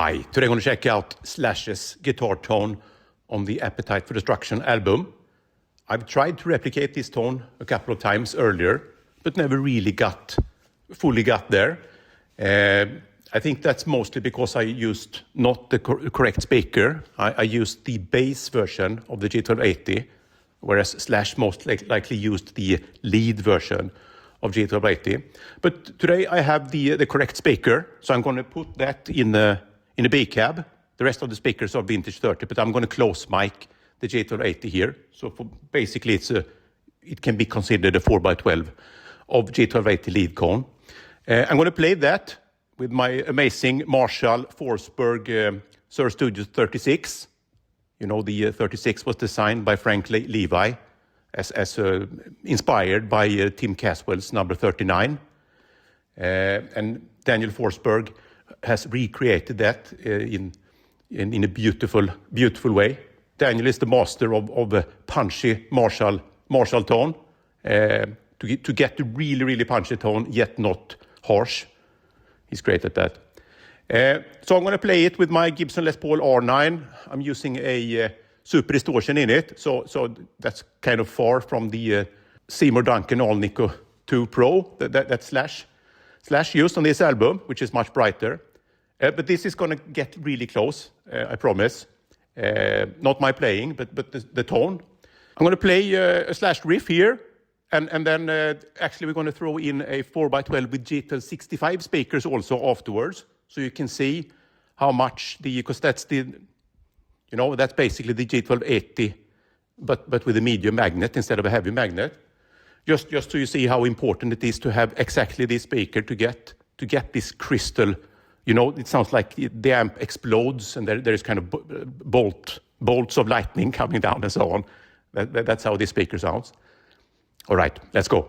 Hi, today I'm going to check out Slash's guitar tone on the Appetite for Destruction album. I've tried to replicate this tone a couple of times earlier, but never really fully got there. I think that's mostly because I used not the correct speaker. I used the bass version of the G12-80, whereas Slash most likely used the lead version of G12-80. But today I have the correct speaker, so I'm going to put that in the B cab. The rest of the speakers are vintage 30, but I'm going to close mic the G12-80 here. So basically it can be considered a 4x12 of G12-80 Lead Cone. I'm going to play that with my amazing Marshall Forsberg S.I.R Studio 36. You know, the 36 was designed by Frank Levi as inspired by Tim Caswell's number 39. And Daniel Forsberg has recreated that in a beautiful way. Daniel is the master of a punchy Marshall tone to get the really punchy tone, yet not harsh. He's great at that. So I'm going to play it with my Gibson Les Paul R9. I'm using a super distortion in it, so that's kind of far from the Seymour Duncan Alnico 2 Pro that Slash used on this album, which is much brighter. But this is going to get really close, I promise. Not my playing, but the tone. I'm going to play a Slash riff here, and then actually we're going to throw in a 4x12 with G12-65 speakers also afterwards, so you can see how much because that's that's basically the G12-80, but with a medium magnet instead of a heavy magnet. Just so you see how important it is to have exactly this speaker to get this crystal. It sounds like the amp explodes and there is kind of bolts of lightning coming down and so on. That's how this speaker sounds. All right, let's go.